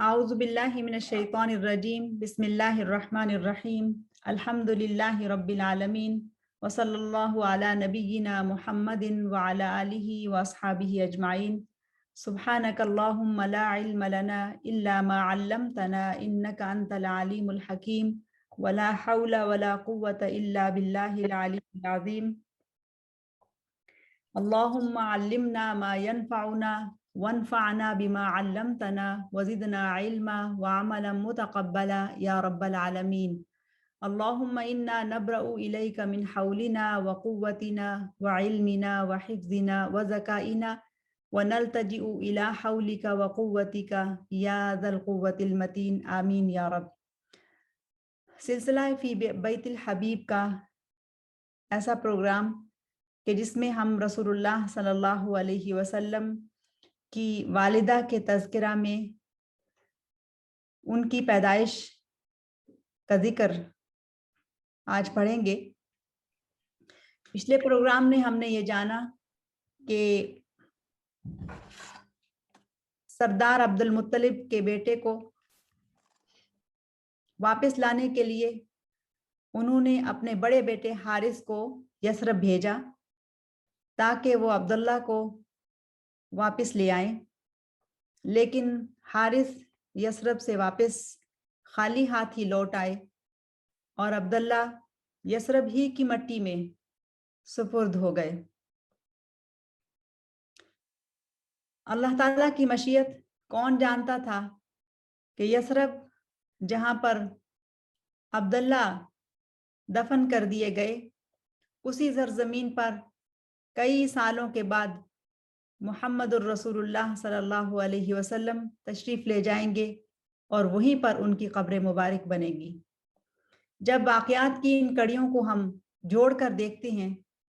اعوذ باللہ من الشیطان الرجیم بسم اللہ الرحمن الرحیم الحمدللہ رب العالمین وصلی اللہ علی نبینا محمد وعلی آلہ واصحابہ اجمعین سبحانک اللہم لا علم لنا الا ما علمتنا انک انت العلیم الحکیم ولا حول ولا قوة الا باللہ العلی العظیم اللہم علمنا ما ينفعنا وانفعنا بما علمتنا وزدنا علما وعملا متقبلا یا رب العالمین اللہم انا نبرأ الیک من حولنا وقوتنا وعلمنا وحفظنا وذکائنا ونلتجئ الى حولک وقوتک یا ذا القوة المتین آمین یا رب۔ سلسلہ فی بیت الحبیب کا ایسا پروگرام کہ جس میں ہم رسول اللہ صلی اللہ علیہ وسلم کی والدہ کے تذکرہ میں ان کی پیدائش کا ذکر آج پڑھیں گے۔ پچھلے پروگرام میں ہم نے یہ جانا کہ سردار عبد المطلب کے بیٹے کو واپس لانے کے لیے انہوں نے اپنے بڑے بیٹے حارث کو یثرب بھیجا تاکہ وہ عبداللہ کو واپس لے آئیں، لیکن حارث یثرب سے واپس خالی ہاتھ ہی لوٹ آئے اور عبداللہ یثرب ہی کی مٹی میں سپرد ہو گئے۔ اللہ تعالیٰ کی مشیت کون جانتا تھا کہ یثرب جہاں پر عبداللہ دفن کر دیے گئے اسی سرزمین پر کئی سالوں کے بعد محمد الرسول اللہ صلی اللہ علیہ وسلم تشریف لے جائیں گے اور وہیں پر ان کی قبر مبارک بنے گی۔ جب واقعات کی ان کڑیوں کو ہم جوڑ کر دیکھتے ہیں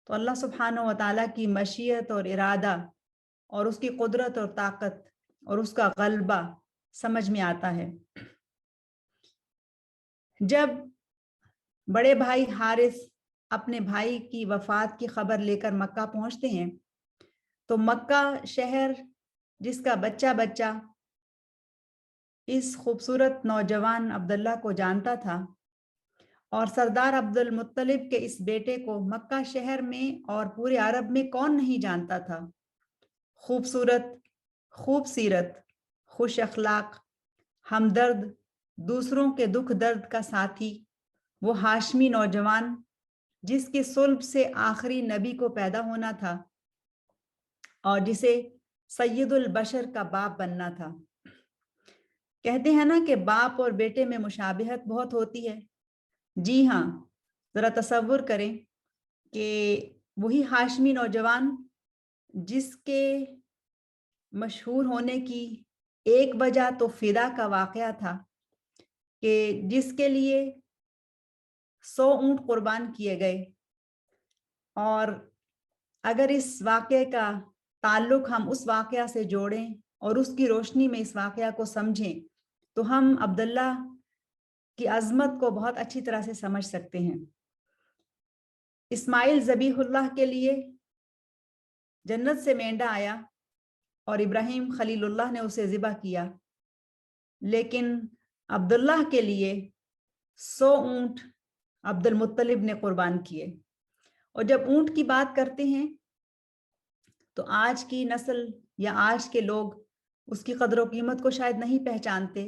تو اللہ سبحانہ و تعالیٰ کی مشیت اور ارادہ اور اس کی قدرت اور طاقت اور اس کا غلبہ سمجھ میں آتا ہے۔ جب بڑے بھائی حارث اپنے بھائی کی وفات کی خبر لے کر مکہ پہنچتے ہیں تو مکہ شہر جس کا بچہ بچہ اس خوبصورت نوجوان عبداللہ کو جانتا تھا، اور سردار عبد المطلب کے اس بیٹے کو مکہ شہر میں اور پورے عرب میں کون نہیں جانتا تھا۔ خوبصورت، خوب سیرت، خوش اخلاق، ہمدرد، دوسروں کے دکھ درد کا ساتھی، وہ ہاشمی نوجوان جس کے صلب سے آخری نبی کو پیدا ہونا تھا اور جسے سید البشر کا باپ بننا تھا۔ کہتے ہیں نا کہ باپ اور بیٹے میں مشابہت بہت ہوتی ہے۔ جی ہاں، ذرا تصور کریں کہ وہی ہاشمی نوجوان جس کے مشہور ہونے کی ایک وجہ تو فدا کا واقعہ تھا کہ جس کے لیے 100 اونٹ قربان کیے گئے، اور اگر اس واقعے کا تعلق ہم اس واقعہ سے جوڑیں اور اس کی روشنی میں اس واقعہ کو سمجھیں تو ہم عبداللہ کی عظمت کو بہت اچھی طرح سے سمجھ سکتے ہیں۔ اسماعیل ذبیح اللہ کے لیے جنت سے مینڈا آیا اور ابراہیم خلیل اللہ نے اسے ذبح کیا، لیکن عبداللہ کے لیے 100 اونٹ عبد المطلب نے قربان کیے۔ اور جب اونٹ کی بات کرتے ہیں تو آج کی نسل یا آج کے لوگ اس کی قدر و قیمت کو شاید نہیں پہچانتے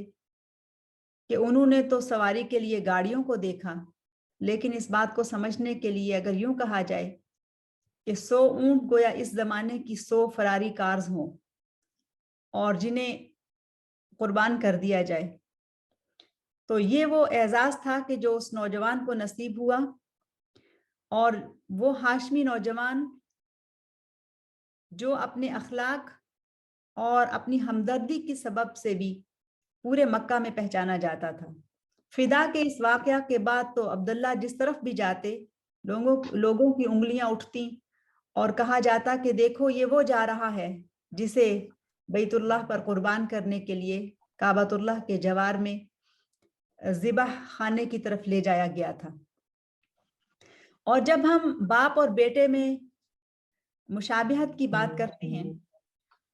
کہ انہوں نے تو سواری کے لیے گاڑیوں کو دیکھا، لیکن اس بات کو سمجھنے کے لیے اگر یوں کہا جائے کہ 100 اونٹ گویا اس زمانے کی 100 فراری کارز ہوں اور جنہیں قربان کر دیا جائے، تو یہ وہ اعزاز تھا کہ جو اس نوجوان کو نصیب ہوا۔ اور وہ ہاشمی نوجوان جو اپنے اخلاق اور اپنی ہمدردی کی سبب سے بھی پورے مکہ میں پہچانا جاتا تھا۔ فدا کے اس واقعہ کے بعد تو عبداللہ جس طرف بھی جاتے لوگوں کی انگلیاں اٹھتی اور کہا جاتا کہ دیکھو یہ وہ جا رہا ہے جسے بیت اللہ پر قربان کرنے کے لیے کعبۃ اللہ کے جوار میں ذبح خانے کی طرف لے جایا گیا تھا۔ اور جب ہم باپ اور بیٹے میں مشابہت کی بات کرتے ہیں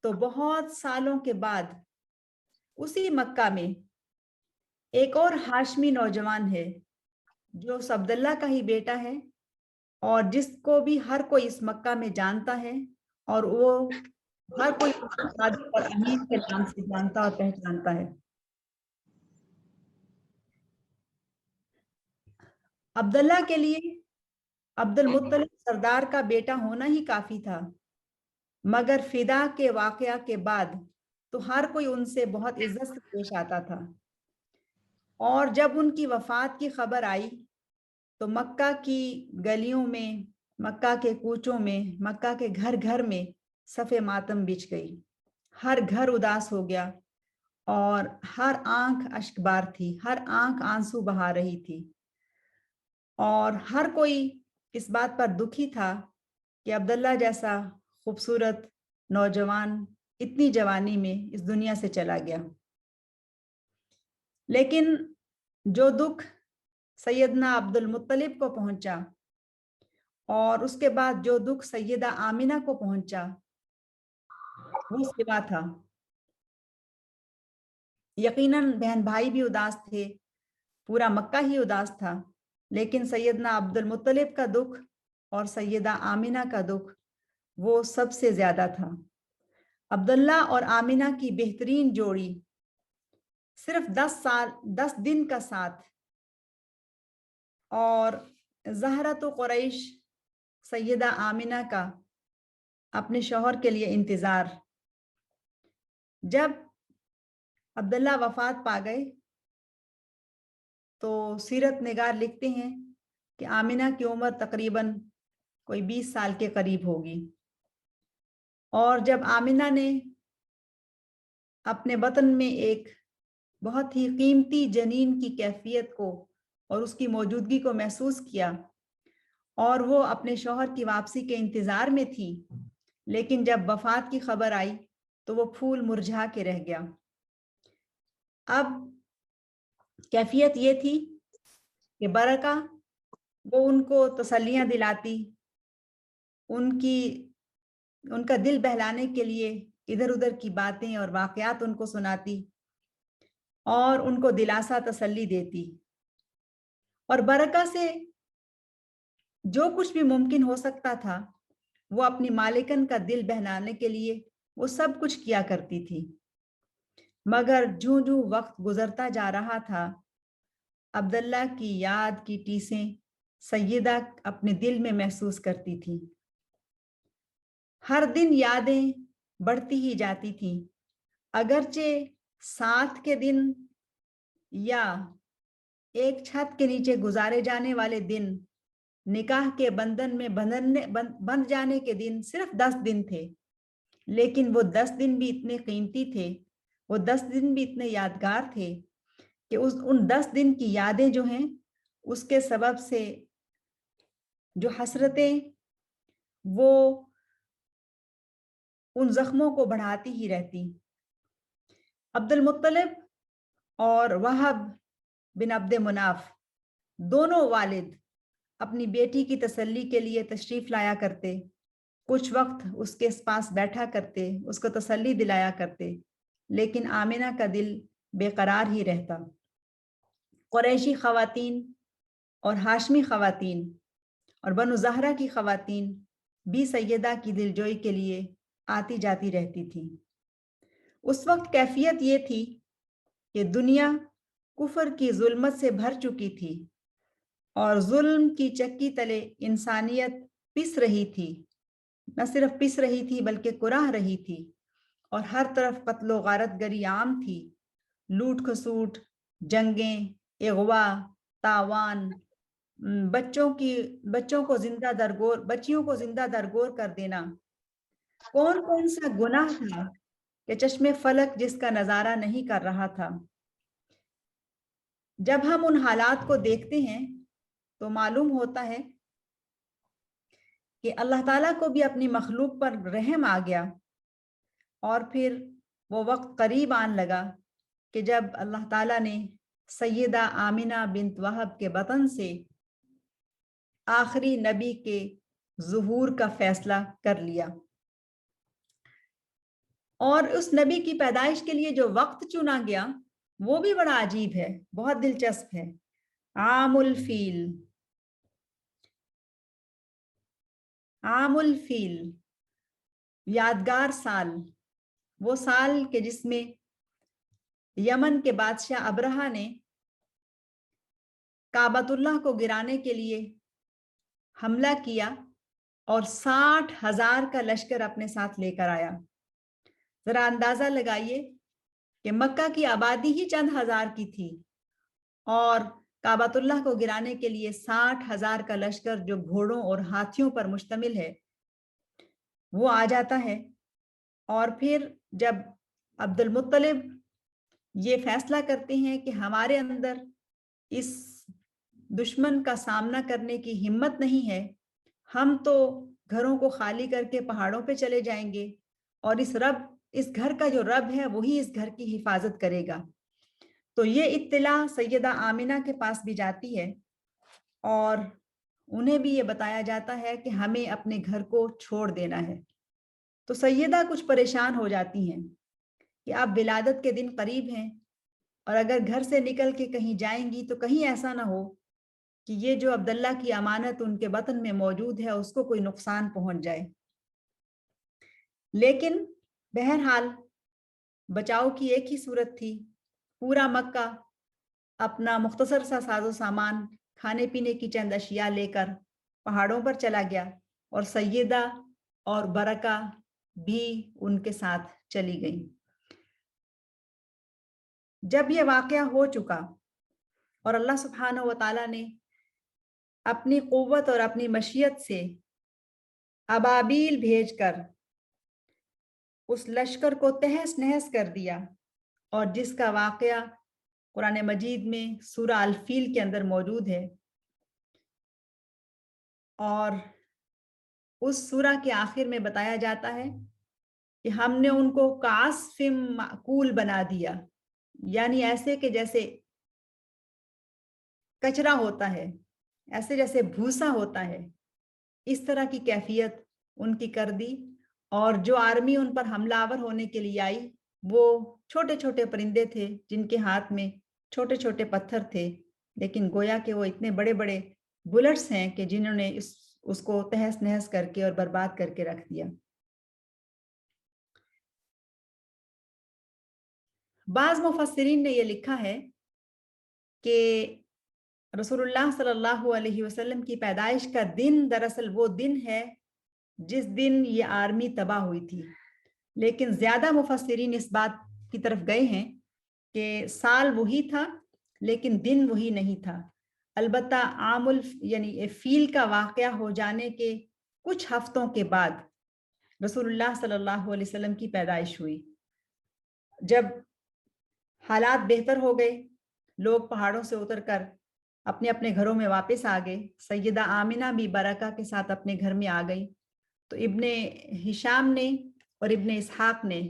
تو بہت سالوں کے بعد اسی مکہ میں ایک اور ہاشمی نوجوان ہے جو عبداللہ کا ہی بیٹا ہے اور جس کو بھی ہر کوئی اس مکہ میں جانتا ہے اور وہ ہر کوئی صادق اور امین کے نام سے جانتا اور پہچانتا ہے۔ عبداللہ کے لیے عبد المطلب سردار کا بیٹا ہونا ہی کافی تھا، مگر فدا کے واقعہ کے بعد تو ہر کوئی ان سے بہت عزت سے پیش آتا تھا، اور جب ان کی وفات کی خبر آئی تو مکہ کی گلیوں میں، مکہ کے کوچوں میں، مکہ کے گھر گھر میں صف ماتم بچھ گئی۔ ہر گھر اداس ہو گیا اور ہر آنکھ اشکبار تھی، ہر آنکھ آنسو بہا رہی تھی، اور ہر کوئی اس بات پر دکھی تھا کہ عبداللہ جیسا خوبصورت نوجوان اتنی جوانی میں اس دنیا سے چلا گیا۔ لیکن جو دکھ سیدنا عبد المطلب کو پہنچا اور اس کے بعد جو دکھ سیدہ آمنہ کو پہنچا وہ سوا تھا۔ یقیناً بہن بھائی بھی اداس تھے، پورا مکہ ہی اداس تھا، لیکن سیدنا عبد المطلب کا دکھ اور سیدہ آمنہ کا دکھ وہ سب سے زیادہ تھا۔ عبداللہ اور آمنہ کی بہترین جوڑی صرف 10 دن کا ساتھ، اور زہرۃ قریش سیدہ آمنہ کا اپنے شوہر کے لیے انتظار۔ جب عبداللہ وفات پا گئے تو سیرت نگار لکھتے ہیں کہ آمنہ کی عمر تقریباً کوئی 20 سال کے قریب ہوگی، اور جب آمنہ نے اپنے بطن میں ایک بہت ہی قیمتی جنین کی کیفیت کو اور اس کی موجودگی کو محسوس کیا اور وہ اپنے شوہر کی واپسی کے انتظار میں تھی، لیکن جب وفات کی خبر آئی تو وہ پھول مرجھا کے رہ گیا۔ اب کیفیت یہ تھی کہ برکہ وہ ان کو تسلیاں دلاتی، ان کا دل بہلانے کے لیے ادھر ادھر کی باتیں اور واقعات ان کو سناتی اور ان کو دلاسا تسلی دیتی، اور برکہ سے جو کچھ بھی ممکن ہو سکتا تھا وہ اپنی مالکن کا دل بہلانے کے لیے وہ سب کچھ کیا کرتی تھی۔ مگر جوں جوں وقت گزرتا جا رہا تھا، عبداللہ کی یاد کی ٹیسیں سیدہ اپنے دل میں محسوس کرتی تھی۔ ہر دن یادیں بڑھتی ہی جاتی تھیں، اگرچہ ساتھ کے دن یا ایک چھت کے نیچے گزارے جانے والے دن نکاح کے بندھن میں بندھ جانے کے دن صرف 10 دن تھے، لیکن وہ 10 دن بھی اتنے قیمتی تھے، وہ 10 دن بھی اتنے یادگار تھے کہ ان 10 دن کی یادیں جو ہیں اس کے سبب سے جو حسرتیں وہ ان زخموں کو بڑھاتی ہی رہتی۔ عبد المطلب اور وہب بن عبد مناف دونوں والد اپنی بیٹی کی تسلی کے لیے تشریف لایا کرتے، کچھ وقت اس کے پاس بیٹھا کرتے، اس کو تسلی دلایا کرتے، لیکن آمنہ کا دل بے قرار ہی رہتا۔ قریشی خواتین اور ہاشمی خواتین اور بنو زہرہ کی خواتین بھی سیدہ کی دلجوئی کے لیے آتی جاتی رہتی تھی۔ اس وقت کیفیت یہ تھی کہ دنیا کفر کی ظلمت سے بھر چکی تھی اور ظلم کی چکی تلے انسانیت پس رہی تھی، نہ صرف پس رہی تھی بلکہ کراہ رہی تھی، اور ہر طرف قتل و غارت گری عام تھی، لوٹ کھسوٹ، جنگیں، اغوا، تاوان، بچیوں کو زندہ درگور کر دینا۔ کون کون سا گناہ تھا کہ چشم فلک جس کا نظارہ نہیں کر رہا تھا۔ جب ہم ان حالات کو دیکھتے ہیں تو معلوم ہوتا ہے کہ اللہ تعالیٰ کو بھی اپنی مخلوق پر رحم آ گیا، اور پھر وہ وقت قریب آن لگا کہ جب اللہ تعالیٰ نے سیدہ آمنہ بنت وہب کے بطن سے آخری نبی کے ظہور کا فیصلہ کر لیا۔ اور اس نبی کی پیدائش کے لیے جو وقت چنا گیا وہ بھی بڑا عجیب ہے، بہت دلچسپ ہے۔ عام الفیل، عام الفیل یادگار سال، وہ سال کہ جس میں یمن کے بادشاہ ابرہہ نے کعبۃ اللہ کو گرانے کے لیے حملہ کیا اور 60,000 کا لشکر اپنے ساتھ لے کر آیا۔ ذرا اندازہ لگائیے کہ مکہ کی آبادی ہی چند ہزار کی تھی اور کعبۃ اللہ کو گرانے کے لیے 60,000 کا لشکر جو گھوڑوں اور ہاتھیوں پر مشتمل ہے وہ آ جاتا ہے۔ اور پھر جب عبد المطلب یہ فیصلہ کرتے ہیں کہ ہمارے اندر اس دشمن کا سامنا کرنے کی ہمت نہیں ہے، ہم تو گھروں کو خالی کر کے پہاڑوں پہ چلے جائیں گے اور اس گھر کا جو رب ہے وہی اس گھر کی حفاظت کرے گا، تو یہ اطلاع سیدہ آمنہ کے پاس بھی جاتی ہے اور انہیں بھی یہ بتایا جاتا ہے کہ ہمیں اپنے گھر کو چھوڑ دینا ہے۔ تو سیدہ کچھ پریشان ہو جاتی ہیں کہ اب ولادت کے دن قریب ہیں اور اگر گھر سے نکل کے کہیں جائیں گی تو کہیں ایسا نہ ہو کہ یہ جو عبداللہ کی امانت ان کے بطن میں موجود ہے اس کو کوئی نقصان پہنچ جائے۔ لیکن بہرحال بچاؤ کی ایک ہی صورت تھی، پورا مکہ اپنا مختصر سا ساز و سامان، کھانے پینے کی چند اشیاء لے کر پہاڑوں پر چلا گیا اور سیدہ اور برکہ بھی ان کے ساتھ چلی گئیں۔ جب یہ واقعہ ہو چکا اور اللہ سبحانہ و تعالیٰ نے اپنی قوت اور اپنی مشیت سے ابابیل بھیج کر اس لشکر کو تہس نہس کر دیا، اور جس کا واقعہ قرآن مجید میں سورہ الفیل کے اندر موجود ہے، اور اس سورہ کے آخر میں بتایا جاتا ہے کہ ہم نے ان کو کعصف مأکول بنا دیا، یعنی ایسے کہ جیسے کچرا ہوتا ہے، ایسے جیسے بھوسا ہوتا ہے، اس طرح کی کیفیت ان کی کر دی، اور جو آرمی ان پر حملہ آور ہونے کے لیے آئی وہ چھوٹے چھوٹے پرندے تھے جن کے ہاتھ میں چھوٹے چھوٹے پتھر تھے، لیکن گویا کہ وہ اتنے بڑے بڑے بلٹس ہیں کہ جنہوں نے اس کو تہس نہس کر کے اور برباد کر کے رکھ دیا۔ بعض مفسرین نے یہ لکھا ہے کہ رسول اللہ صلی اللہ علیہ وسلم کی پیدائش کا دن دراصل وہ دن ہے جس دن یہ آرمی تباہ ہوئی تھی، لیکن زیادہ مفسرین اس بات کی طرف گئے ہیں کہ سال وہی تھا لیکن دن وہی نہیں تھا۔ البتہ یعنی فیل کا واقعہ ہو جانے کے کچھ ہفتوں کے بعد رسول اللہ صلی اللہ علیہ وسلم کی پیدائش ہوئی۔ جب حالات بہتر ہو گئے، لوگ پہاڑوں سے اتر کر اپنے اپنے گھروں میں واپس آ گئے، سیدہ آمنہ بھی برکہ کے ساتھ اپنے گھر میں آ گئی، تو ابن ہشام نے اور ابن اسحاق نے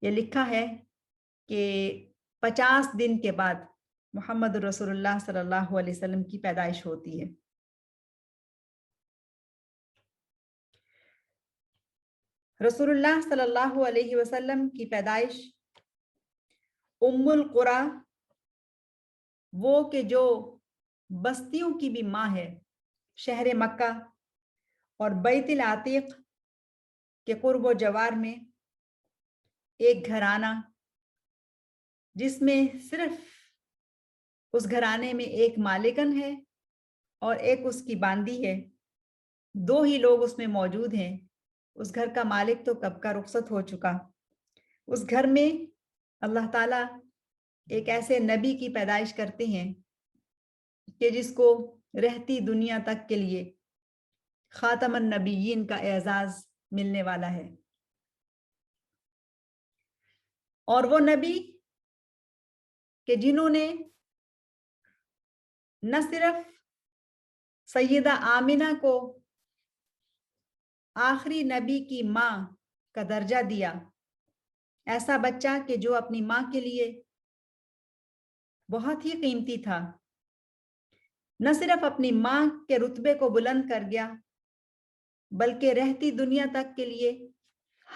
یہ لکھا ہے کہ 50 دن کے بعد محمد رسول اللہ صلی اللہ علیہ وسلم کی پیدائش ہوتی ہے۔ رسول اللہ صلی اللہ علیہ وسلم کی پیدائش ام القریٰ، وہ کہ جو بستیوں کی بھی ماں ہے، شہر مکہ اور بیت العتیق کے قرب و جوار میں ایک گھرانہ جس میں صرف اس گھرانے میں ایک مالکن ہے اور ایک اس کی باندی ہے، دو ہی لوگ اس میں موجود ہیں۔ اس گھر کا مالک تو کب کا رخصت ہو چکا۔ اس گھر میں اللہ تعالیٰ ایک ایسے نبی کی پیدائش کرتے ہیں کہ جس کو رہتی دنیا تک کے لیے خاتم النبیین کا اعزاز ملنے والا ہے، اور وہ نبی کہ جنہوں نے نہ صرف سیدہ آمنہ کو آخری نبی کی ماں کا درجہ دیا، ایسا بچہ کہ جو اپنی ماں کے لیے بہت ہی قیمتی تھا، نہ صرف اپنی ماں کے رتبے کو بلند کر گیا بلکہ رہتی دنیا تک کے لیے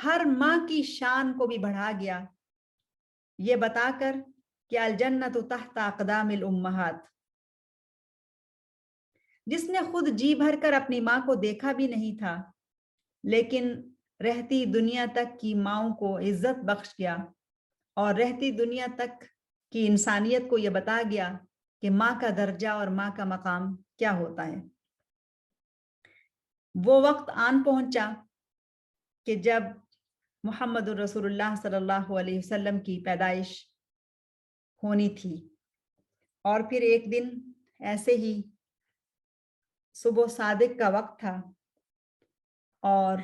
ہر ماں کی شان کو بھی بڑھا گیا یہ بتا کر کہ الجنت تحت اقدام الامہات. جس نے خود جی بھر کر اپنی ماں کو دیکھا بھی نہیں تھا لیکن رہتی دنیا تک کی ماؤں کو عزت بخش گیا اور رہتی دنیا تک کی انسانیت کو یہ بتا گیا کہ ماں کا درجہ اور ماں کا مقام کیا ہوتا ہے. وہ وقت آن پہنچا کہ جب محمد الرسول اللہ صلی اللہ علیہ وسلم کی پیدائش ہونی تھی. اور پھر ایک دن ایسے ہی صبح صادق کا وقت تھا اور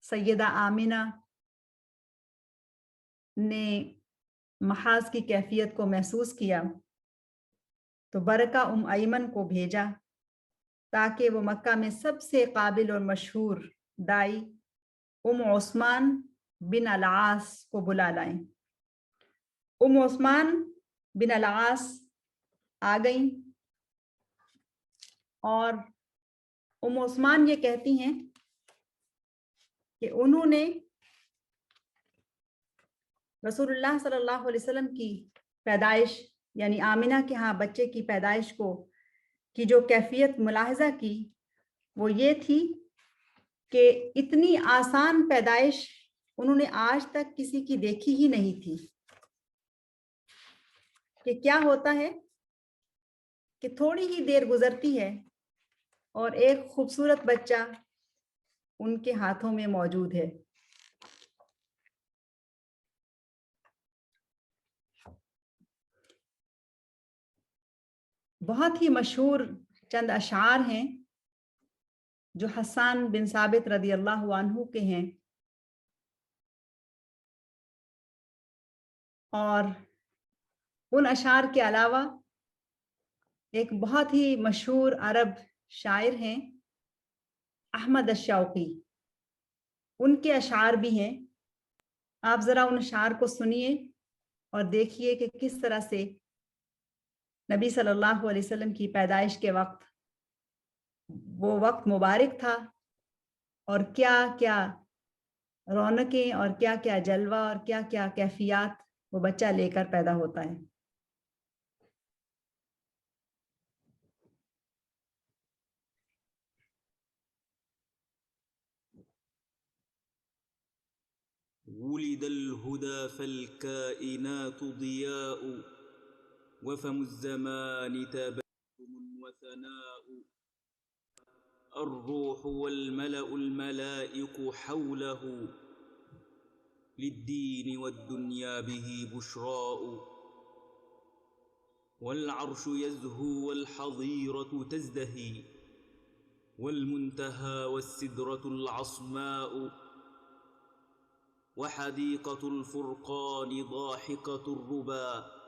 سیدہ آمنہ نے محاذ کی کیفیت کو محسوس کیا تو برکہ ایمن کو بھیجا تاکہ وہ مکہ میں سب سے قابل اور مشہور دائی عثمان بن العاص کو بلا لائیں. عثمان بن العاص آ گئیں اور عثمان یہ کہتی ہیں کہ انہوں نے رسول اللہ صلی اللہ علیہ وسلم کی پیدائش یعنی آمنہ کے ہاں بچے کی پیدائش کی جو کیفیت ملاحظہ کی وہ یہ تھی کہ اتنی آسان پیدائش انہوں نے آج تک کسی کی دیکھی ہی نہیں تھی. کہ کیا ہوتا ہے کہ تھوڑی ہی دیر گزرتی ہے اور ایک خوبصورت بچہ ان کے ہاتھوں میں موجود ہے. بہت ہی مشہور چند اشعار ہیں جو حسان بن ثابت رضی اللہ عنہ کے ہیں اور ان اشعار کے علاوہ ایک بہت ہی مشہور عرب شاعر ہیں احمد الشوقی. ان کے اشعار بھی ہیں. آپ ذرا ان اشعار کو سنیے اور دیکھیے کہ کس طرح سے نبی صلی اللہ علیہ وسلم کی پیدائش کے وقت وہ وقت مبارک تھا اور کیا کیا رونقیں اور کیا کیا جلوہ اور کیا کیا کیفیات وہ بچہ لے کر پیدا ہوتا ہے. ولد الهدى فالكائنات ضياء وفم الزمان تبسم وثناء الروح والملأ الملائك حوله للدين والدنيا به بشراء والعرش يزهو والحظيرة تزدهي والمنتهى والسدرة العصماء وحديقة الفرقان ضاحكة الربا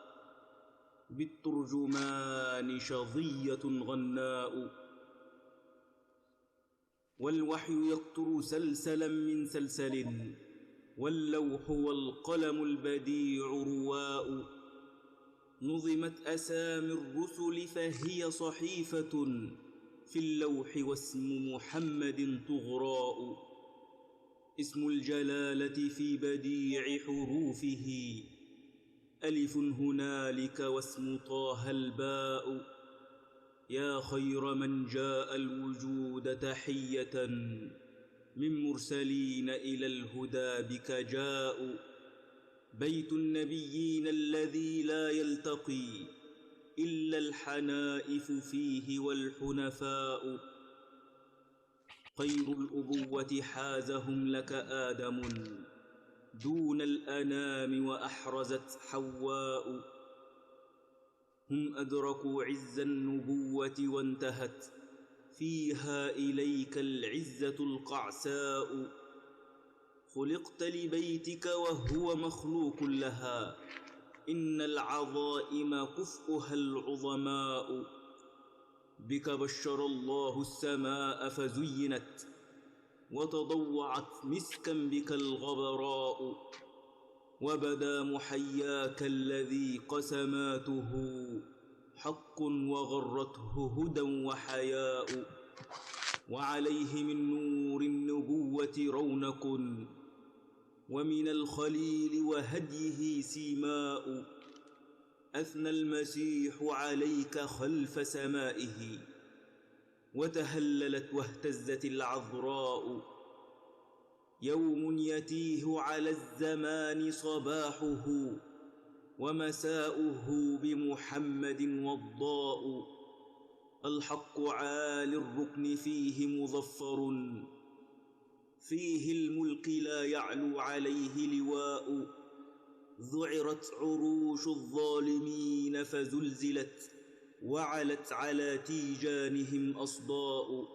بالترجمان شظية غناء والوحي يقطر سلسلا من سلسل واللوح والقلم البديع رواء نظمت أسامي الرسل فهي صحيفة في اللوح واسم محمد طغراء اسم الجلالة في بديع حروفه ألف هنالك واسم طه الباء يا خير من جاء الوجود تحية من مرسلين إلى الهدى بك جاء بيت النبيين الذي لا يلتقي إلا الحنائف فيه والحنفاء خير الأبوة حازهم لك آدم دون الأنام وأحرزت حواء هم أدركوا عز النبوة وانتهت فيها إليك العزة القعساء خلقت لبيتك وهو مخلوق لها إن العظائم كفؤها العظماء بك بشر الله السماء فزينت وتضوعت مسكا بك الغبراء وبدا محياك الذي قسماته حق وغرته هدى وحياء وعليه من نور النبوة رونق ومن الخليل وهديه سيماء أثنى المسيح عليك خلف سمائه وتهللت واهتزت العذراء يوم يتيه على الزمان صباحه ومساؤه بمحمد وضاء الحق عالي الركن فيه مظفر فيه الملك لا يعلو عليه لواء ذعرت عروش الظالمين فزلزلت وعلت على تيجانهم أصداء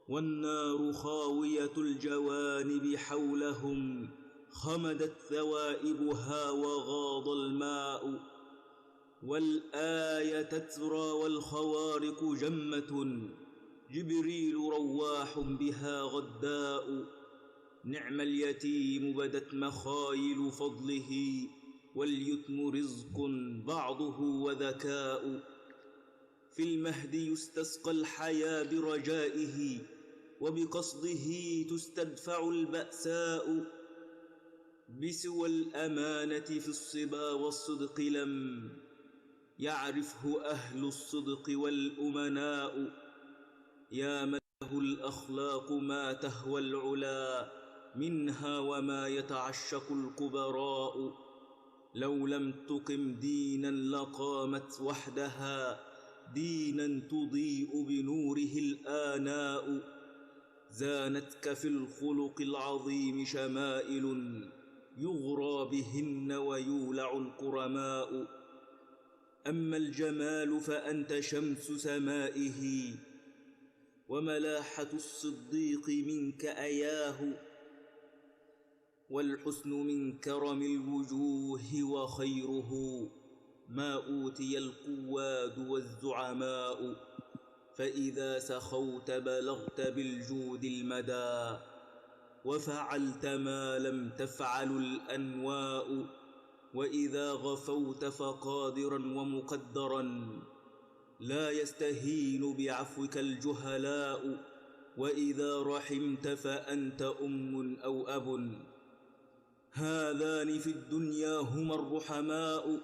والنار خاوية الجوانب حولهم خمدت ثوائبها وغاض الماء والآية تترى والخوارق جمة جبريل رواح بها غداء نعم اليتيم بدت مخايل فضله واليتم رزق بعضه وذكاء في المهد يستسقى الحياة برجائه وبقصده تستدفع البأساء بسوى الأمانة في الصبا والصدق لم يعرفه أهل الصدق والأمناء يا من له الأخلاق ما تهوى العلا منها وما يتعشق الكبراء لو لم تقم دينا لقامت وحدها دينا تضيء بنوره الآناء زانتك في الخلق العظيم شمائل يغرى بهن ويولع الكرماء أما الجمال فأنت شمس سمائه وملاحة الصديق منك أياه والحسن من كرم الوجوه وخيره ما أوتي القواد والزعماء فإذا سخوت بلغت بالجود المدى وفعلت ما لم تفعل الأنواء وإذا غفوت فقادرا ومقدرا لا يستهين بعفوك الجهلاء وإذا رحمت فأنت أم أو أب هذان في الدنيا هما الرحماء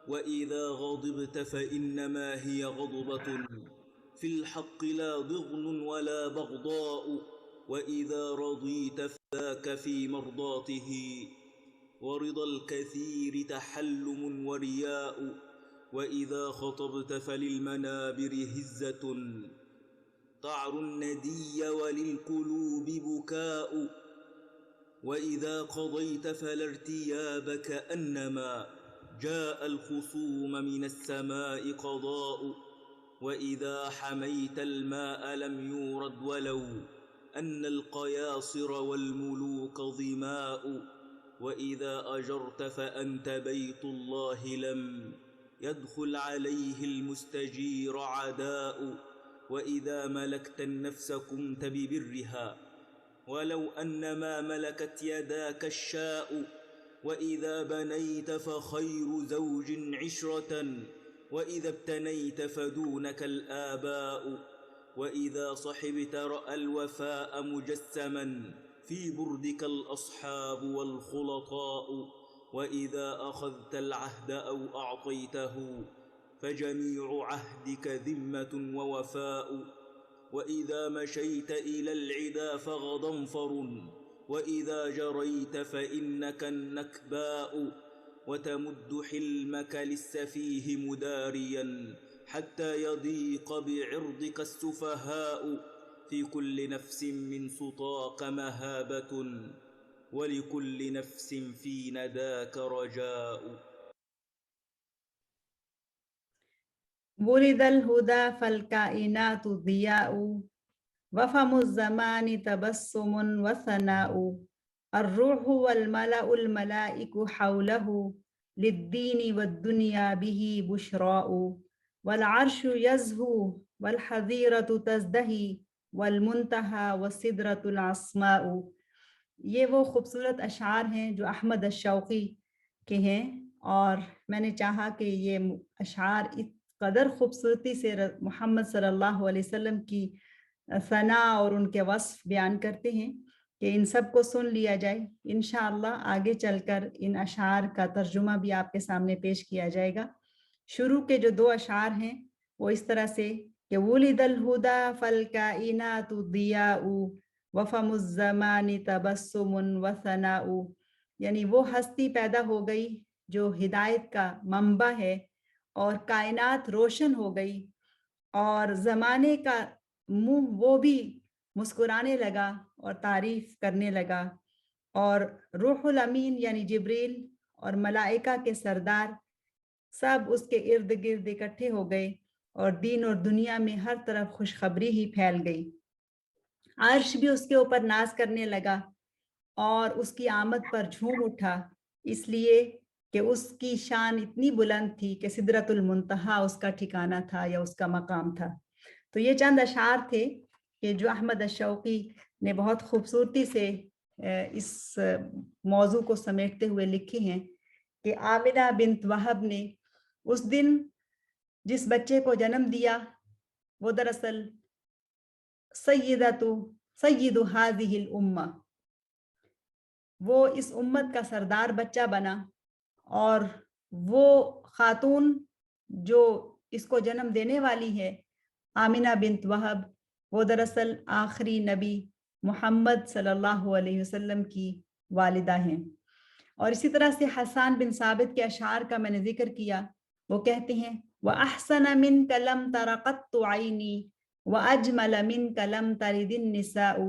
وإذا غضبت فإنما هي غضبة في الحق لا ضغن ولا بغضاء وإذا رضيت فذاك في مرضاته ورضا الكثير تحلم ورياء وإذا خطبت فللمنابر هزة طعر الندي وللقلوب بكاء وإذا قضيت فلا ارتياب كأنما جاء الخصوم من السماء قضاء وإذا حميت الماء لم يورد ولو أن القياصر والملوك ظماء وإذا أجرت فأنت بيت الله لم يدخل عليه المستجير عداء وإذا ملكت النفس قمت ببرها ولو أن ما ملكت يداك الشاء وإذا بنيت فخير زوج عشرة وإذا ابتنيت فدونك الآباء وإذا صحبت رأى الوفاء مجسما في بردك الأصحاب والخلطاء وإذا أخذت العهد أو أعطيته فجميع عهدك ذمة ووفاء وإذا مشيت إلى العدا فغضنفر وإذا جريت فإنك النكباء وتمد حلمك للسفيه مداريا حتى يضيق بعرضك السفهاء في كل نفس من سطاك مهابة ولكل نفس في نداك رجاء ولد الهدى فالكائنات ضياء وفم الزمان تبسم وثناء الروح والملأ الملائك حوله للدين والدنيا به بشراء والعرش يزهو والحظيرة تزدهي والمنتهى والسدرة العصماء. یہ وہ خوبصورت اشعار ہیں جو احمد الشوقی کے ہیں، اور میں نے چاہا کہ یہ اشعار اس قدر خوبصورتی سے محمد صلی اللہ علیہ وسلم کی ثنا اور ان کے وصف بیان کرتے ہیں کہ ان سب کو سن لیا جائے. انشاءاللہ آگے چل کر ان اشعار کا ترجمہ بھی آپ کے سامنے پیش کیا جائے گا. شروع کے جو 2 اشعار ہیں وہ اس طرح سے کہ ولد الہدا فالکائنات ضیاء وفم الزمان تبسم وثناء، یعنی وہ ہستی پیدا ہو گئی جو ہدایت کا منبع ہے اور کائنات روشن ہو گئی اور زمانے کا منہ وہ بھی مسکرانے لگا اور تعریف کرنے لگا، اور روح الامین یعنی جبریل اور ملائکہ کے سردار سب اس کے ارد گرد اکٹھے ہو گئے اور دین اور دنیا میں ہر طرف خوشخبری ہی پھیل گئی. عرش بھی اس کے اوپر ناز کرنے لگا اور اس کی آمد پر جھوم اٹھا، اس لیے کہ اس کی شان اتنی بلند تھی کہ سدرۃ المنتہا اس کا ٹھکانہ تھا یا اس کا مقام تھا. تو یہ چند اشعار تھے کہ جو احمد الشوقی نے بہت خوبصورتی سے اس موضوع کو سمیٹتے ہوئے لکھی ہیں کہ آمنہ بنت وہب نے اس دن جس بچے کو جنم دیا وہ دراصل سید هذه الامہ، وہ اس امت کا سردار بچہ بنا، اور وہ خاتون جو اس کو جنم دینے والی ہے آمنہ بنت وہب، وہ دراصل آخری نبی محمد صلی اللہ علیہ وسلم کی والدہ ہیں. اور اسی طرح سے حسان بن ثابت کے اشعار کا میں نے ذکر کیا. وہ کہتے ہیں وَأَحْسَنَ مِنْكَ لَمْ تَرَ قَطُّ عَيْنِي وَأَجْمَلَ مِنْكَ لَمْ تَلِدِ النِّسَاءُ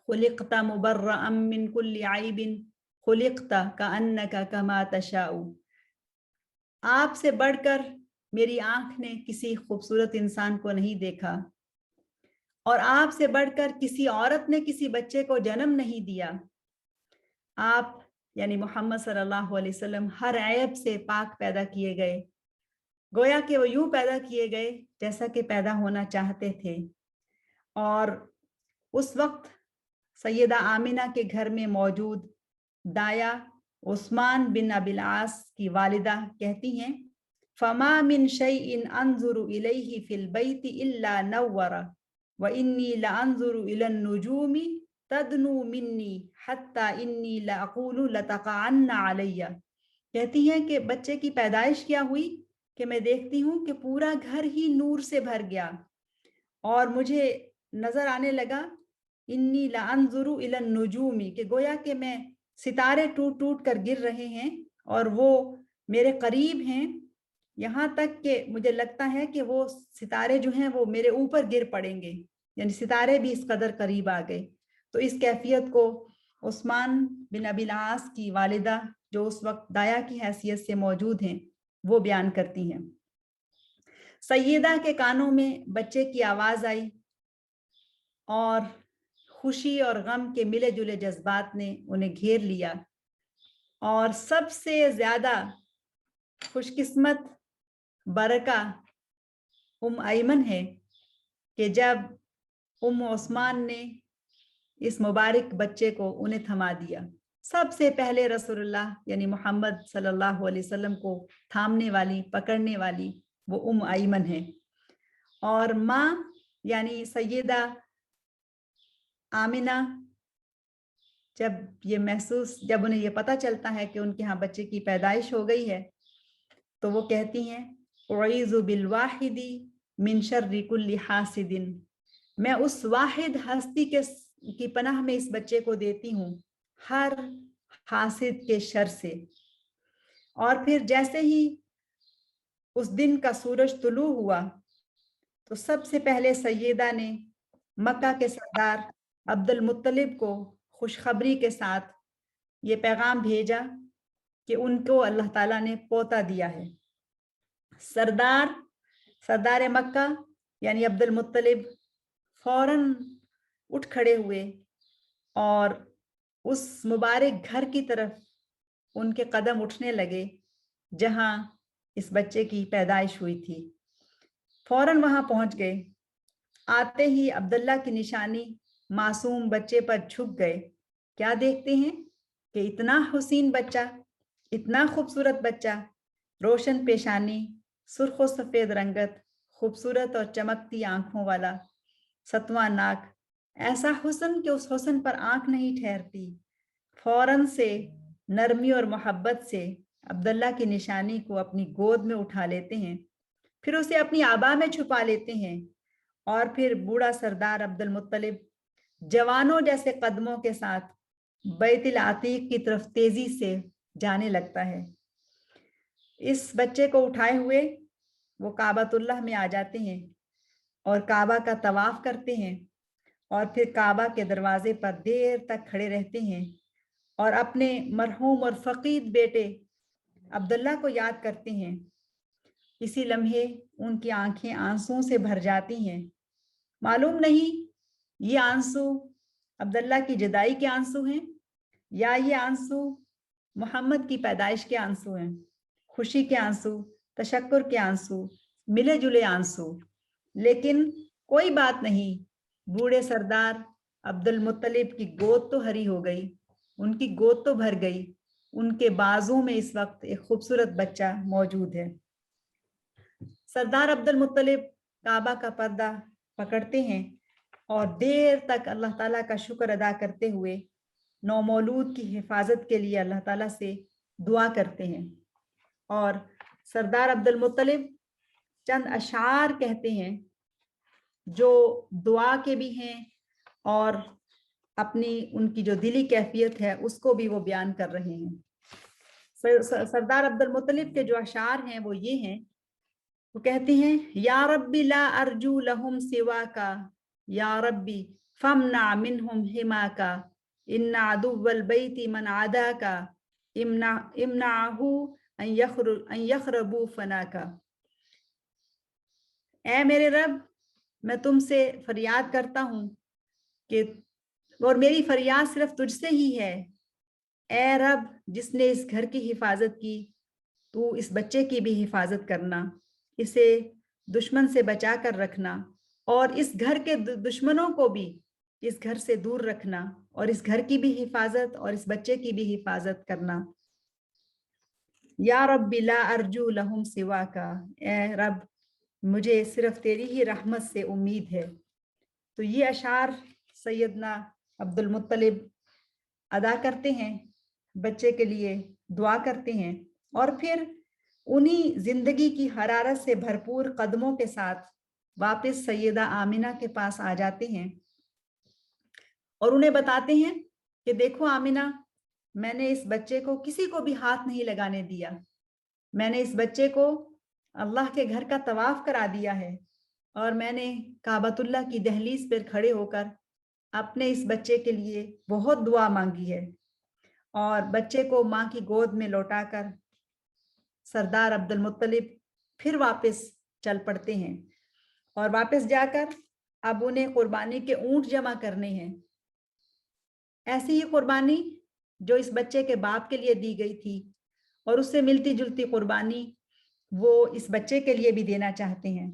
خُلِقْتَ مُبَرَّأً مِنْ كُلِّ عَيْبٍ خُلِقْتَ كَأَنَّكَ كَمَا تَشَاءُ. آپ سے بڑھ کر میری آنکھ نے کسی خوبصورت انسان کو نہیں دیکھا، اور آپ سے بڑھ کر کسی عورت نے کسی بچے کو جنم نہیں دیا. آپ یعنی محمد صلی اللہ علیہ وسلم ہر عیب سے پاک پیدا کیے گئے، گویا کہ وہ یوں پیدا کیے گئے جیسا کہ پیدا ہونا چاہتے تھے. اور اس وقت سیدہ آمنہ کے گھر میں موجود دایا عثمان بن ابی العاص کی والدہ کہتی ہیں فما من شیء انظر الیہ فی البیت الا نور وانی لانظر الی النجوم تدنو منی حتی انی لاقول لتقعن علی. کہتی ہیں کہ بچے کی پیدائش کیا ہوئی کہ میں دیکھتی ہوں کہ پورا گھر ہی نور سے بھر گیا، اور مجھے نظر آنے لگا انی لانظر الی النجوم، کہ گویا کہ میں ستارے ٹوٹ ٹوٹ کر گر رہے ہیں اور وہ میرے قریب ہیں، یہاں تک کہ مجھے لگتا ہے کہ وہ ستارے جو ہیں وہ میرے اوپر گر پڑیں گے، یعنی ستارے بھی اس قدر قریب آ گئے. تو اس کیفیت کو عثمان بن ابی العاص کی والدہ جو اس وقت دایا کی حیثیت سے موجود ہیں وہ بیان کرتی ہیں. سیدہ کے کانوں میں بچے کی آواز آئی اور خوشی اور غم کے ملے جلے جذبات نے انہیں گھیر لیا، اور سب سے زیادہ خوش قسمت برکہ ایمن ہے کہ جب عثمان نے اس مبارک بچے کو انہیں تھما دیا. سب سے پہلے رسول اللہ یعنی محمد صلی اللہ علیہ وسلم کو تھامنے والی، پکڑنے والی وہ ایمن ہے. اور ماں یعنی سیدہ آمنہ جب انہیں یہ پتہ چلتا ہے کہ ان کے ہاں بچے کی پیدائش ہو گئی ہے تو وہ کہتی ہیں اعوذ بالواحد من شر کل حاسد، میں اس واحد ہستی کی پناہ میں اس بچے کو دیتی ہوں ہر حاسد کے شر سے. اور پھر جیسے ہی اس دن کا سورج طلوع ہوا تو سب سے پہلے سیدہ نے مکہ کے سردار عبد المطلب کو خوشخبری کے ساتھ یہ پیغام بھیجا کہ ان کو اللہ تعالیٰ نے پوتا دیا ہے. سردار مکہ یعنی عبد المطلب فوراً اٹھ کھڑے ہوئے اور اس مبارک گھر کی طرف ان کے قدم اٹھنے لگے جہاں اس بچے کی پیدائش ہوئی تھی. فوراً وہاں پہنچ گئے. آتے ہی عبداللہ کی نشانی معصوم بچے پر جھک گئے. کیا دیکھتے ہیں کہ اتنا حسین بچہ، اتنا خوبصورت بچہ، روشن پیشانی، سرخ و سفید رنگت، خوبصورت اور چمکتی آنکھوں والا، ستواں ناک، ایسا حسن کہ اس حسن پر آنکھ نہیں ٹھہرتی، فوراً سے نرمی اور محبت سے عبداللہ کی نشانی کو اپنی گود میں اٹھا لیتے ہیں، پھر اسے اپنی آبا میں چھپا لیتے ہیں، اور پھر بوڑھا سردار عبد المطلب جوانوں جیسے قدموں کے ساتھ بیت العتیق کی طرف تیزی سے جانے لگتا ہے۔ اس بچے کو اٹھائے ہوئے وہ کعبۃ اللہ میں آ جاتے ہیں اور کعبہ کا طواف کرتے ہیں، اور پھر کعبہ کے دروازے پر دیر تک کھڑے رہتے ہیں اور اپنے مرحوم اور فقید بیٹے عبداللہ کو یاد کرتے ہیں۔ اسی لمحے ان کی آنکھیں آنسوؤں سے بھر جاتی ہیں۔ معلوم نہیں یہ آنسو عبداللہ کی جدائی کے آنسو ہیں یا یہ آنسو محمد کی پیدائش کے آنسو ہیں، خوشی کے آنسو، تشکر کے آنسو، ملے جلے آنسو۔ لیکن کوئی بات نہیں، بوڑھے سردار عبد المطلب کی گود تو ہری ہو گئی، ان کی گود تو بھر گئی، ان کے بازوں میں اس وقت ایک خوبصورت بچہ موجود ہے۔ سردار عبد المطلب کعبہ کا پردہ پکڑتے ہیں اور دیر تک اللہ تعالیٰ کا شکر ادا کرتے ہوئے نومولود کی حفاظت کے لیے اللہ تعالیٰ سے دعا کرتے ہیں، اور سردار عبد المطلب چند اشعار کہتے ہیں جو دعا کے بھی ہیں اور اپنی ان کی جو دلی کیفیت ہے اس کو بھی وہ بیان کر رہے ہیں۔ سردار عبد المطلب کے جو اشعار ہیں وہ یہ ہیں، وہ کہتے ہیں یا ربی لا ارجو لہم سوا کا، یا ربی فمنع منہم حما کا، ان عدو البیت من عدا کا، امنعہ ان یخربوا فنا کا۔ اے میرے رب، میں تم سے فریاد کرتا ہوں کہ، اور میری فریاد صرف تجھ سے ہی ہے، اے رب جس نے اس گھر کی حفاظت کی، تو اس بچے کی بھی حفاظت کرنا، اسے دشمن سے بچا کر رکھنا، اور اس گھر کے دشمنوں کو بھی اس گھر سے دور رکھنا، اور اس گھر کی بھی حفاظت اور اس بچے کی بھی حفاظت کرنا۔ یا رب لا ارجو لہم سوا کا، اے رب مجھے صرف تیری ہی رحمت سے امید ہے۔ تو یہ اشعار سیدنا عبد المطلب ادا کرتے ہیں، بچے کے لیے دعا کرتے ہیں، اور پھر انہی زندگی کی حرارت سے بھرپور قدموں کے ساتھ واپس سیدہ آمنہ کے پاس آ جاتے ہیں اور انہیں بتاتے ہیں کہ دیکھو آمنہ، میں نے اس بچے کو کسی کو بھی ہاتھ نہیں لگانے دیا، میں نے اس بچے کو اللہ کے گھر کا طواف کرا دیا ہے، اور میں نے کعبۃ اللہ کی دہلیز پر کھڑے ہو کر اپنے اس بچے کے لیے بہت دعا مانگی ہے۔ اور بچے کو ماں کی گود میں لوٹا کر سردار عبد المطلب پھر واپس چل پڑتے ہیں، اور واپس جا کر اب انہیں قربانی کے اونٹ جمع کرنے ہیں۔ ایسی ہی قربانی جو اس بچے کے باپ کے لیے دی گئی تھی، اور اس سے ملتی جلتی قربانی وہ اس بچے کے لیے بھی دینا چاہتے ہیں۔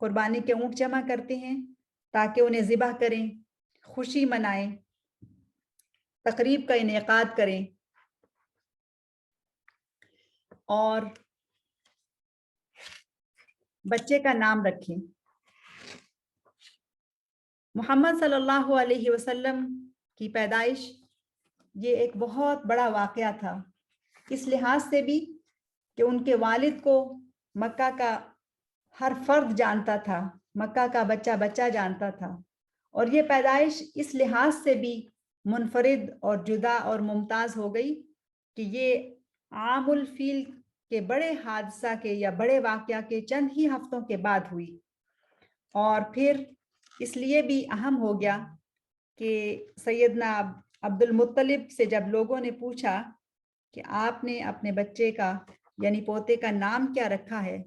قربانی کے اونٹ جمع کرتے ہیں تاکہ انہیں ذبح کریں، خوشی منائیں، تقریب کا انعقاد کریں، اور بچے کا نام رکھیں۔ محمد صلی اللہ علیہ وسلم کی پیدائش یہ ایک بہت بڑا واقعہ تھا، اس لحاظ سے بھی کہ ان کے والد کو مکہ کا ہر فرد جانتا تھا، مکہ کا بچہ بچہ جانتا تھا، اور یہ پیدائش اس لحاظ سے بھی منفرد اور جدا اور ممتاز ہو گئی کہ یہ عام الفیل کے بڑے حادثہ کے یا بڑے واقعہ کے چند ہی ہفتوں کے بعد ہوئی، اور پھر اس لیے بھی اہم ہو گیا کہ سیدنا عبد المطلب سے جب لوگوں نے پوچھا کہ آپ نے اپنے بچے کا یعنی پوتے کا نام کیا رکھا ہے،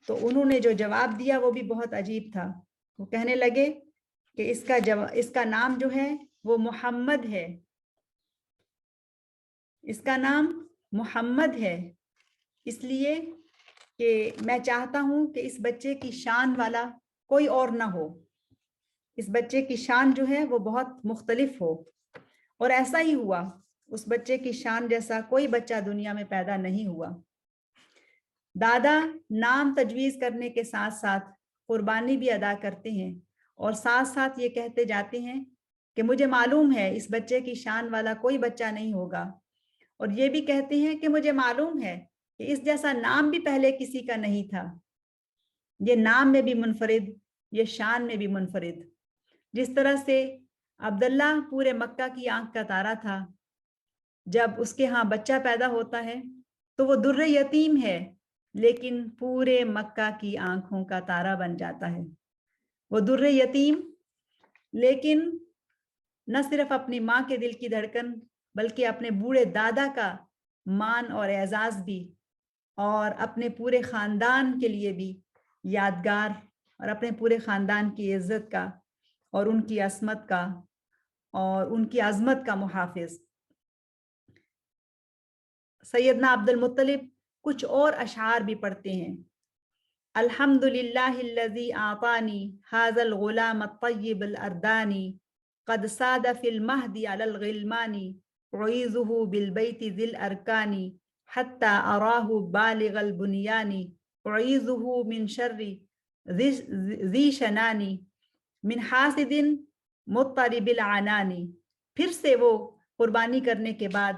تو انہوں نے جو جواب دیا وہ بھی بہت عجیب تھا۔ وہ کہنے لگے کہ اس کا نام جو ہے وہ محمد ہے، اس کا نام محمد ہے، اس لیے کہ میں چاہتا ہوں کہ اس بچے کی شان والا کوئی اور نہ ہو، اس بچے کی شان جو ہے وہ بہت مختلف ہو، اور ایسا ہی ہوا، اس بچے کی شان جیسا کوئی بچہ دنیا میں پیدا نہیں ہوا۔ دادا نام تجویز کرنے کے ساتھ ساتھ قربانی بھی ادا کرتے ہیں، اور ساتھ ساتھ یہ کہتے جاتے ہیں کہ مجھے معلوم ہے اس بچے کی شان والا کوئی بچہ نہیں ہوگا، اور یہ بھی کہتے ہیں کہ مجھے معلوم ہے کہ اس جیسا نام بھی پہلے کسی کا نہیں تھا، یہ نام میں بھی منفرد، یہ شان میں بھی منفرد۔ جس طرح سے عبداللہ پورے مکہ کی آنکھ کا تارا تھا، جب اس کے ہاں بچہ پیدا ہوتا ہے تو وہ در یتیم ہے، لیکن پورے مکہ کی آنکھوں کا تارا بن جاتا ہے۔ وہ در یتیم، لیکن نہ صرف اپنی ماں کے دل کی دھڑکن بلکہ اپنے بوڑھے دادا کا مان اور اعزاز بھی، اور اپنے پورے خاندان کے لیے بھی یادگار، اور اپنے پورے خاندان کی عزت کا اور ان کی عصمت کا اور ان کی عظمت کا محافظ۔ سیدنا عبد المطلب کچھ اور اشعار بھی پڑھتے ہیں۔ الحمدللہ الذی اعطانی ھذا الغلام الطیب الاردانی قد ساد فی المہد علی الغلمان اعیذہ بالبیت ذی الارکان حتی اراہ بالغ البنیان اعیذہ من شر ذی شنان من حاسد مضطرب العنان۔ پھر سے وہ قربانی کرنے کے بعد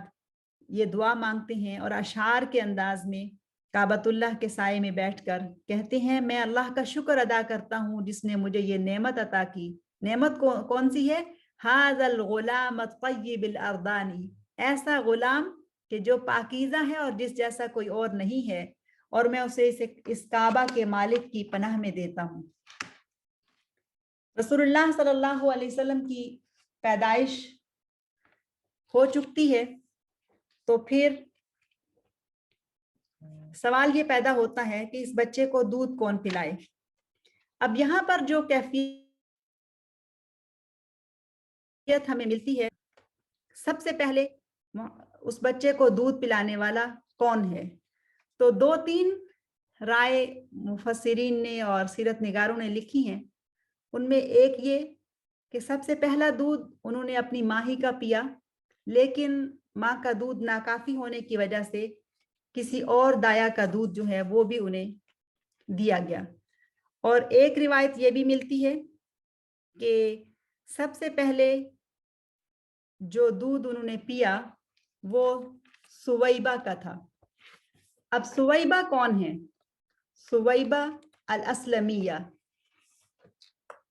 یہ دعا مانگتے ہیں اور اشعار کے انداز میں کعبۃ اللہ کے سائے میں بیٹھ کر کہتے ہیں، میں اللہ کا شکر ادا کرتا ہوں جس نے مجھے یہ نعمت عطا کی۔ نعمت کون سی ہے؟ ھذا الغلام الطیب الاردانی، ایسا غلام کہ جو پاکیزہ ہے اور جس جیسا کوئی اور نہیں ہے، اور میں اسے اس کعبہ کے مالک کی پناہ میں دیتا ہوں۔ رسول اللہ صلی اللہ علیہ وسلم کی پیدائش ہو چکتی ہے، تو پھر سوال یہ پیدا ہوتا ہے کہ اس بچے کو دودھ کون پلائے۔ اب یہاں پر جو کیفیت ہمیں ملتی ہے، سب سے پہلے اس بچے کو دودھ پلانے والا کون ہے؟ تو 2-3 رائے مفسرین نے اور سیرت نگاروں نے لکھی ہیں۔ ان میں ایک یہ کہ سب سے پہلا دودھ انہوں نے اپنی ماں ہی کا پیا، لیکن ماں کا دودھ ناکافی ہونے کی وجہ سے کسی اور دایا کا دودھ جو ہے وہ بھی انہیں دیا گیا۔ اور ایک روایت یہ بھی ملتی ہے کہ سب سے پہلے جو دودھ انہوں نے پیا وہ سویبہ کا تھا۔ اب سویبہ کون ہے؟ سویبہ الاسلمیہ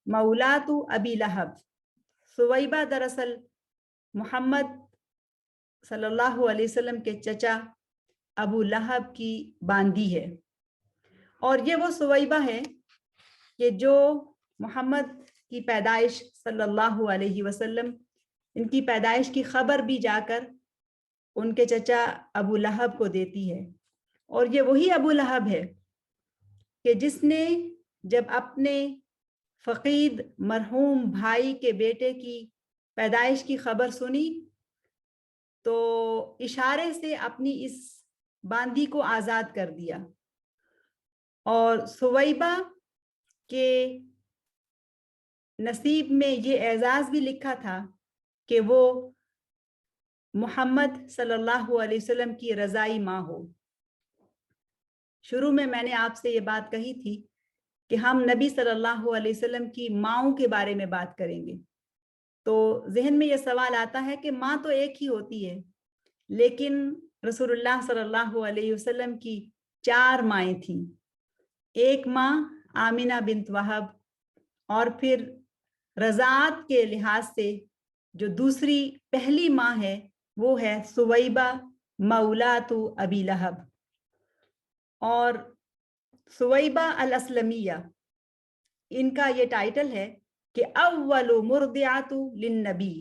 مولات ابی لہب۔ سویبہ دراصل محمد صلی اللہ علیہ وسلم کے چچا ابو لہب کی باندی ہے، اور یہ وہ سویبہ ہے کہ جو محمد کی پیدائش صلی اللہ علیہ وسلم، ان کی پیدائش کی خبر بھی جا کر ان کے چچا ابو لہب کو دیتی ہے۔ اور یہ وہی ابو لہب ہے کہ جس نے جب اپنے فقید مرحوم بھائی کے بیٹے کی پیدائش کی خبر سنی تو اشارے سے اپنی اس باندی کو آزاد کر دیا۔ اور سویبہ کے نصیب میں یہ اعزاز بھی لکھا تھا کہ وہ محمد صلی اللہ علیہ وسلم کی رضائی ماں ہو۔ شروع میں نے آپ سے یہ بات کہی تھی کہ ہم نبی صلی اللہ علیہ وسلم کی ماؤں کے بارے میں بات کریں گے، تو ذہن میں یہ سوال آتا ہے کہ ماں تو ایک ہی ہوتی ہے، لیکن رسول اللہ صلی اللہ علیہ وسلم کی 4 مائیں تھیں۔ ایک ماں آمنہ بنت وہب، اور پھر رضاعت کے لحاظ سے جو دوسری پہلی ماں ہے وہ ہے سویبہ مولات ابی لہب۔ اور سویبہ الاسلمیہ، ان کا یہ ٹائٹل ہے کہ اول مرضعۃ للنبی،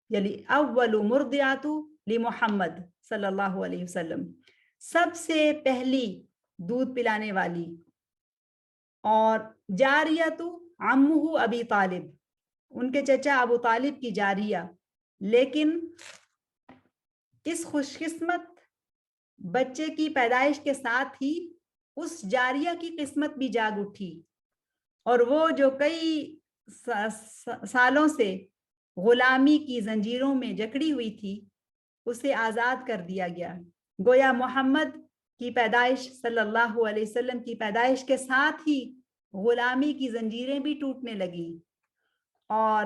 یعنی اول مرضعۃ لمحمد صلی اللہ علیہ وسلم، سب سے پہلی دودھ پلانے والی۔ اور جاریۃ عمہ ابی طالب، ان کے چچا ابو طالب کی جاریہ، لیکن اس خوش قسمت بچے کی پیدائش کے ساتھ ہی اس جاریہ کی قسمت بھی جاگ اٹھی، اور وہ جو کئی سالوں سے غلامی کی زنجیروں میں جکڑی ہوئی تھی اسے آزاد کر دیا گیا۔ گویا محمد کی پیدائش صلی اللہ علیہ وسلم کی پیدائش کے ساتھ ہی غلامی کی زنجیریں بھی ٹوٹنے لگیں، اور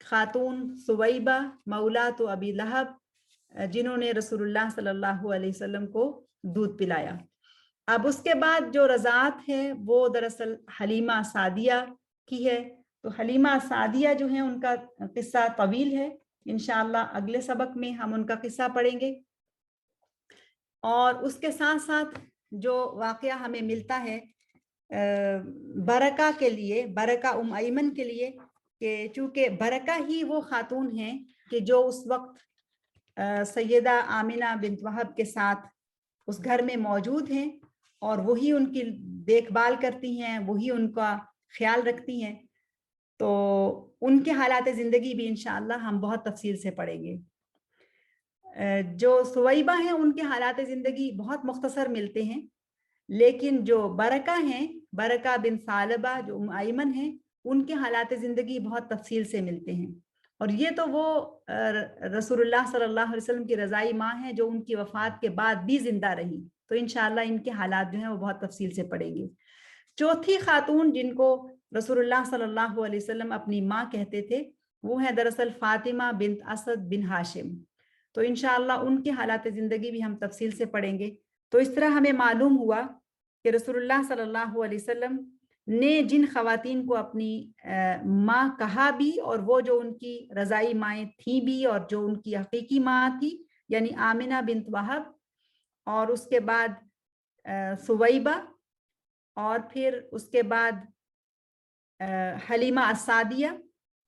خاتون سویبہ مولات ابی لہب جنہوں نے رسول اللہ صلی اللہ علیہ وسلم کو دودھ پلایا۔ اب اس کے بعد جو رضاعت ہے وہ دراصل حلیمہ سعدیہ کی ہے۔ تو حلیمہ سعدیہ جو ہیں ان کا قصہ طویل ہے، انشاءاللہ اگلے سبق میں ہم ان کا قصہ پڑھیں گے۔ اور اس کے ساتھ ساتھ جو واقعہ ہمیں ملتا ہے برکہ کے لیے، برکہ ایمن کے لیے، کہ چونکہ برکہ ہی وہ خاتون ہیں کہ جو اس وقت سیدہ آمنہ بنت وہب کے ساتھ اس گھر میں موجود ہیں اور وہی ان کی دیکھ بھال کرتی ہیں، وہی ان کا خیال رکھتی ہیں۔ تو ان کے حالات زندگی بھی انشاءاللہ ہم بہت تفصیل سے پڑھیں گے۔ جو سویبہ ہیں ان کے حالات زندگی بہت مختصر ملتے ہیں، لیکن جو برکہ ہیں، برکہ بن ثعلبہ جو ایمن ہیں، ان کے حالات زندگی بہت تفصیل سے ملتے ہیں۔ اور یہ تو وہ رسول اللہ صلی اللہ علیہ وسلم کی رضائی ماں ہیں جو ان کی وفات کے بعد بھی زندہ رہی، تو انشاءاللہ ان کے حالات جو ہیں وہ بہت تفصیل سے پڑھیں گے۔ چوتھی خاتون جن کو رسول اللہ صلی اللہ علیہ وسلم اپنی ماں کہتے تھے وہ ہے دراصل فاطمہ بنت اسد بن ہاشم۔ تو انشاءاللہ ان کے حالات زندگی بھی ہم تفصیل سے پڑھیں گے۔ تو اس طرح ہمیں معلوم ہوا کہ رسول اللہ صلی اللہ علیہ وسلم نے جن خواتین کو اپنی ماں کہا بھی، اور وہ جو ان کی رضائی مائیں تھیں بھی اور جو ان کی حقیقی ماں تھی، یعنی آمنہ بنت وہب، اور اس کے بعد سویبہ، اور پھر اس کے بعد حلیمہ السعدیہ،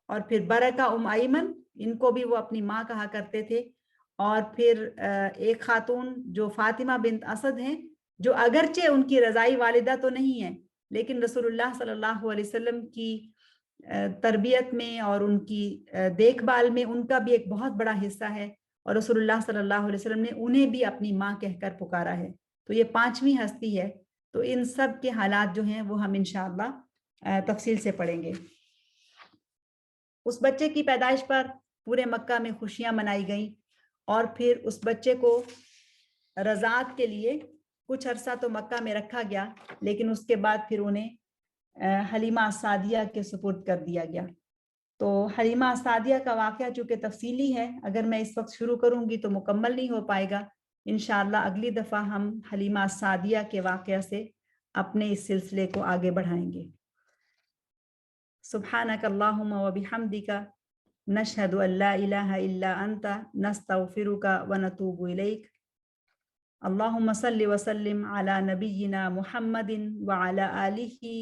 اور پھر برکہ ایمن، ان کو بھی وہ اپنی ماں کہا کرتے تھے۔ اور پھر ایک خاتون جو فاطمہ بنت اسد ہیں، جو اگرچہ ان کی رضائی والدہ تو نہیں ہے، لیکن رسول اللہ صلی اللہ علیہ وسلم کی تربیت میں اور ان کی دیکھ بھال میں ان کا بھی ایک بہت بڑا حصہ ہے، اور رسول اللہ صلی اللہ علیہ وسلم نے انہیں بھی اپنی ماں کہہ کر پکارا ہے۔ تو یہ پانچویں ہستی ہے۔ تو ان سب کے حالات جو ہیں وہ ہم انشاءاللہ تفصیل سے پڑھیں گے۔ اس بچے کی پیدائش پر پورے مکہ میں خوشیاں منائی گئیں، اور پھر اس بچے کو رضاعت کے لیے کچھ عرصہ تو مکہ میں رکھا گیا، لیکن اس کے بعد پھر انہیں حلیمہ سعدیہ کے سپرد کر دیا گیا۔ تو حلیمہ سعدیہ کا واقعہ چونکہ تفصیلی ہے، اگر میں اس وقت شروع کروں گی تو مکمل نہیں ہو پائے گا۔ انشاءاللہ اگلی دفعہ ہم حلیمہ سعدیہ کے واقعہ سے اپنے اس سلسلے کو آگے بڑھائیں گے۔ سبحانک اللہم و بحمدک نشہد ان لا الہ الا انت نستغفرک و نتوب الیک۔ اللہم صلی وسلم علی نبینا محمد وعلی آلہ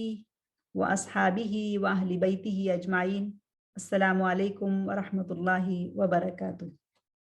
واصحابہ واہل بیتہ اجمعین۔ السلام علیکم ورحمۃ اللہ وبرکاتہ۔